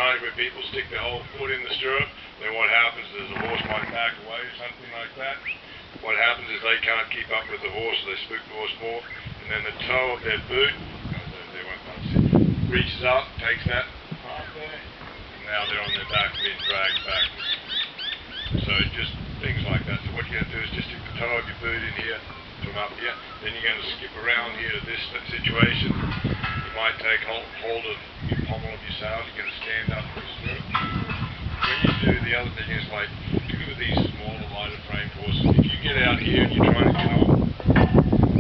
find where people stick their whole foot in the stirrup, then what happens is the horse might back away or something like that. What happens is they can't keep up with the horse, so they spook the horse more, and then the toe of their boot, they won't see, reaches up, takes that part there, and now they're on their back being dragged back. So just things like that. So what you're going to do is just stick the toe of your boot in here, from up here, then you're going to skip around here to this situation. You might take hold of your pommel of your saddle, you're going to stand up with the stirrup. When you do, the other thing is like, particularly with these smaller, lighter frame horses, if you get out here and you're trying to come,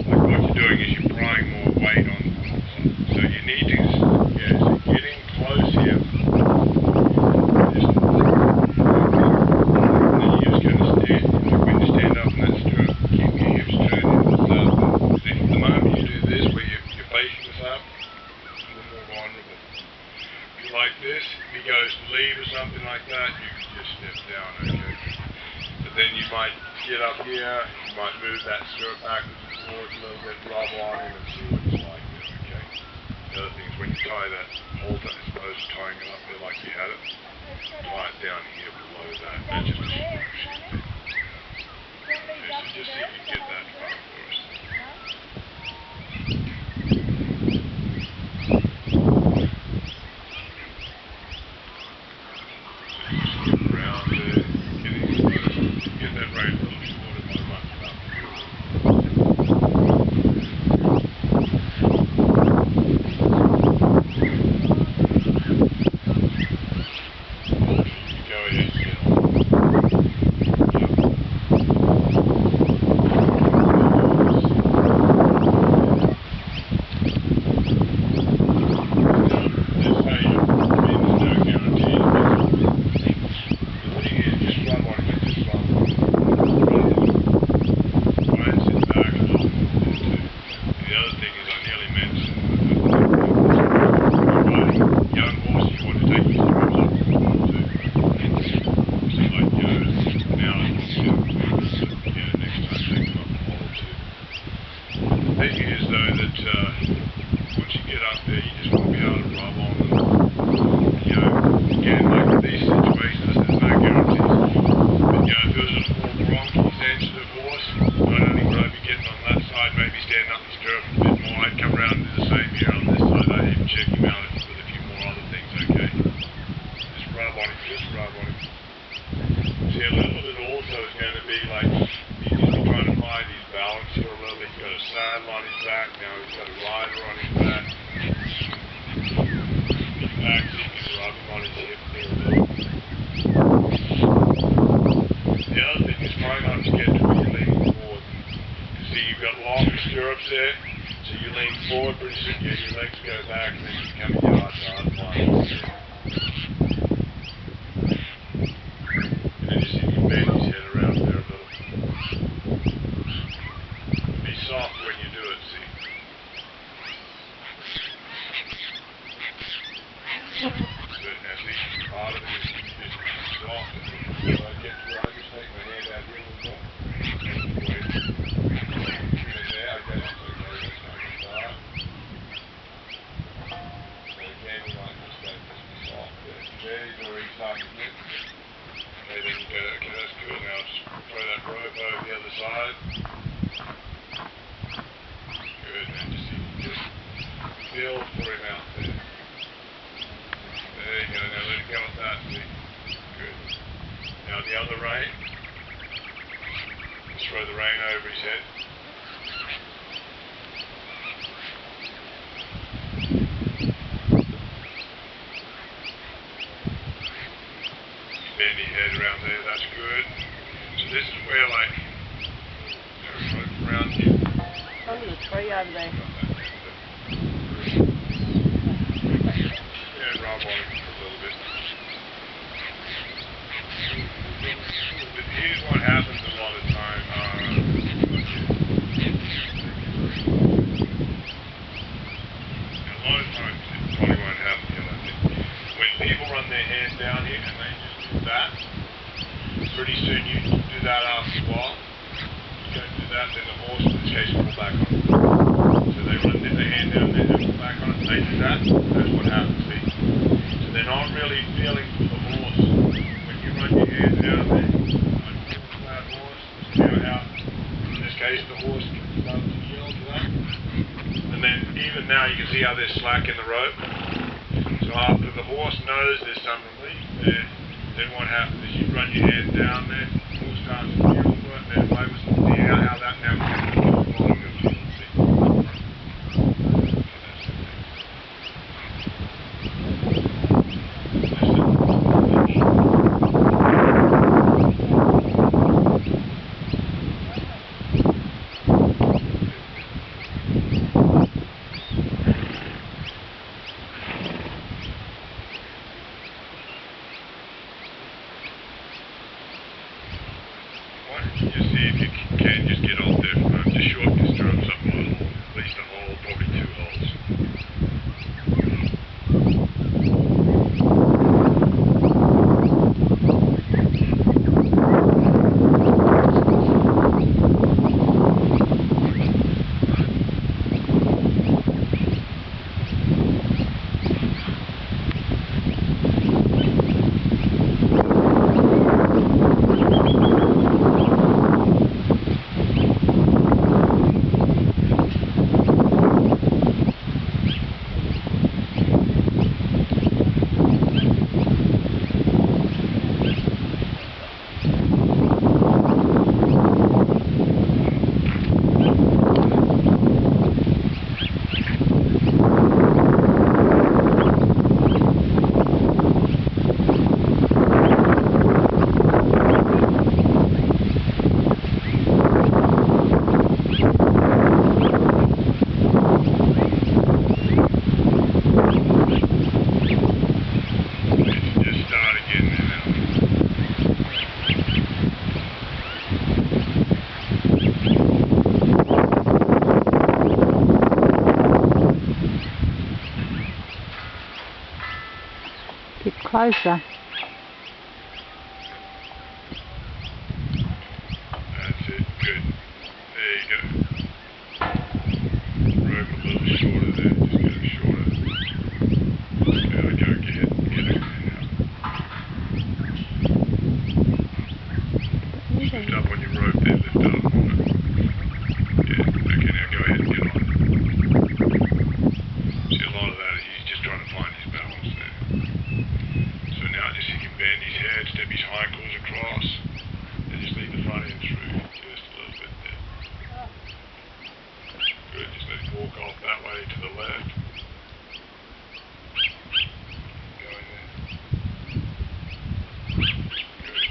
like what you're doing is you're applying more weight on something. So you need to, so getting close here, and then you're just going to stand, when you stand up in that stirrup, keep your hips turning to the saddle. The moment you do this, where you're facing this up, you're more vulnerable. If you like this, if he goes to lead or something like that, you can just step down, okay? But then you might get up here, you might move that stirrup backwards and forwards a little bit, rub on him and see what it's like there, okay? The other thing is when you tie that halter, as opposed to tying it up there like you had it, tie it down here below that. That's just a thing. Okay, so just see if you can get that far for us. really feeling for the horse. When you run your hand down there, like pull that horse, just feel how, in this case, the horse starts to yield to that. And then even now you can see how there's slack in the rope. So after the horse knows there's some relief there, then what happens is you run your hand down there, the horse starts to yield to it, and then play with some, see how that now comes to the just see if you can just get off there from home, just shorten your stirrups up a little, at least a hole, probably 2 holes. Get closer. That's it, good. There you go. Rope a little shorter there, just get it shorter. There we go, get it in there now. Lift up on your rope there, lift up. Yeah, okay, now go ahead and get on. See, a lot of that is he's just trying to find his balance there. So now just he can bend his head, step his hindquarters across, and just leave the front end through just a little bit there. Good, just let him walk off that way to the left. Go in there. Good.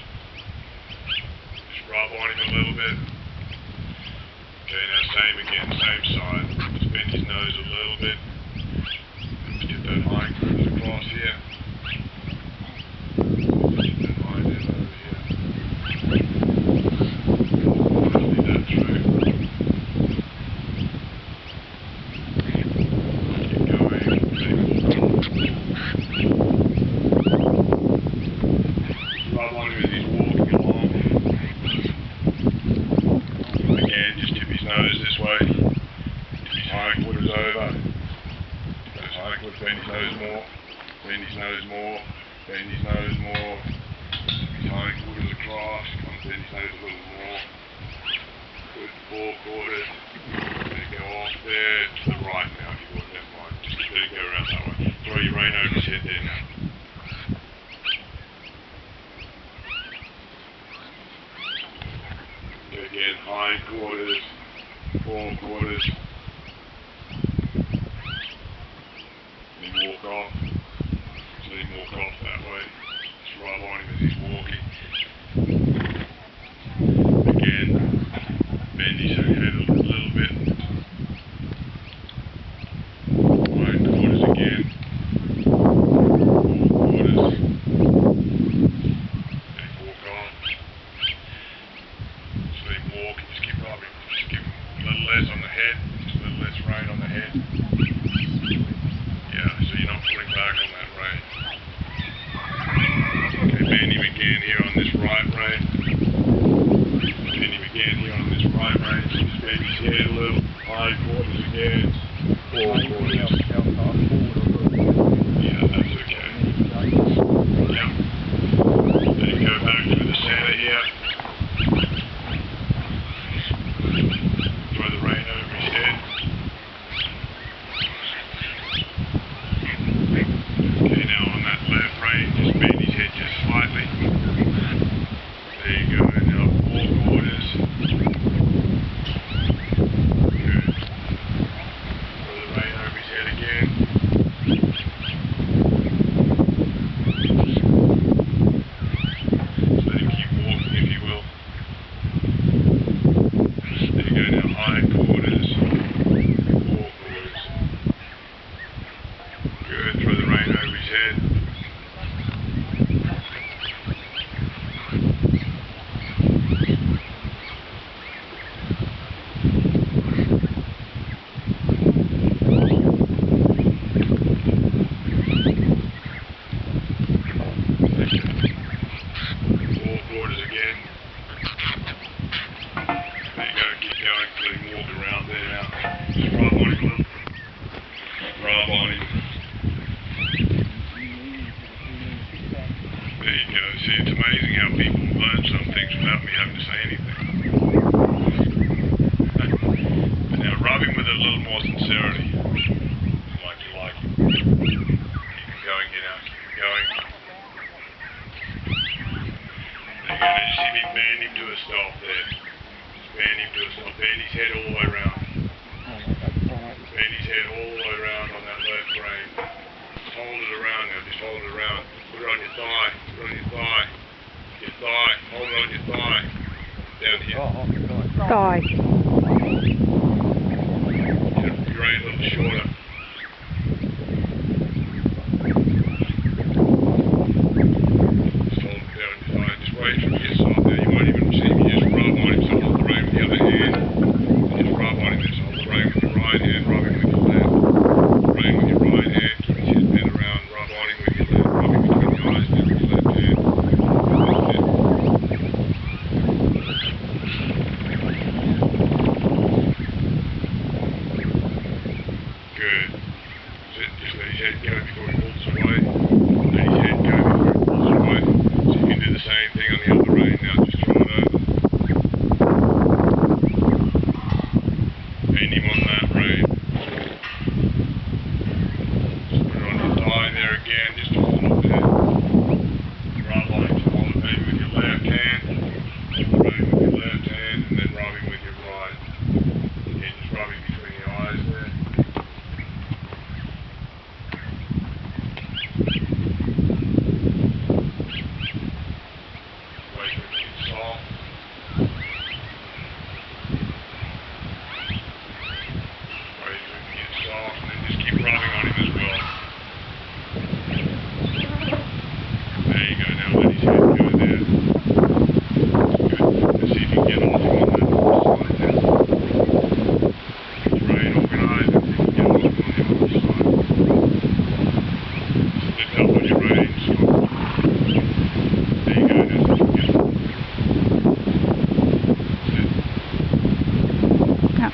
Just rub on him a little bit. Okay, now same again, same side. Just bend his nose a little bit. Just get that hindquarters across here. Bend his nose more, bend his nose more, bend his nose more, his hindquarters across, come on, bend his nose a little more. Good, 4/4. Then go off there to the right now if you want, never mind. Just let it go around that way. Throw your rein over his head there now. Again, hindquarters, 4/4. Walk off, so let him walk off that way, just rub on him as he's walking. Again, bend his head a little bit, hindquarters again, 4/4, let him walk off, just let him walk and just keep rubbing, just give him a little less on the head, just a little less rein on the head. Yeah, so you're not pulling back on that rein. Okay, bend him again here on this right rein. Bend him again here on this right rein. Just bend his head a little. See, it's amazing how people learn some things without me having to say anything. But now rub him with a little more sincerity, like you like him. Keep him going, get out, keep him going. There you go, now just see me bend him to a stop there. Just bend him to a stop, bend his head all the way around. Bend his head all the way around on that left rein. Just hold it around now, just hold it around. Put it on your thigh, put it on your thigh. Your thigh, hold it on your thigh. Down here. Thigh. Your rein a little shorter. Just hold it down your thigh. Just wait for your soft there. You won't even see me. Just rub on him. So hold the rein with the other hand. Just rub on him. Just hold the rein with your right hand. Rub him with your left. Rein with your right hand. Keep his head bent around. Rub on him with your left. Rub him between the eyes there with your left hand. Good. Just let his head go before he pulls away. Let his head go before he pulls away. So you can do the same thing on the other rein now. Just draw it over. Bend him on that rein. Just put it on your thigh there again. Just hold it there. Rub on it. Hold it maybe with your left hand. Hold the rein with your left hand and then rub him with your right. Again, just rub him between your eyes there. Wait for it to get soft. Wait for it to get soft and then just keep rubbing on him as well. There you go, now let his head go there. Good. Let's see if you can get off him on that horse side now. Get your rein organised and see if you can get off him on the horse side. Just lift up on your rein, stop. There you go, now see if you can get off. That's it. Yep.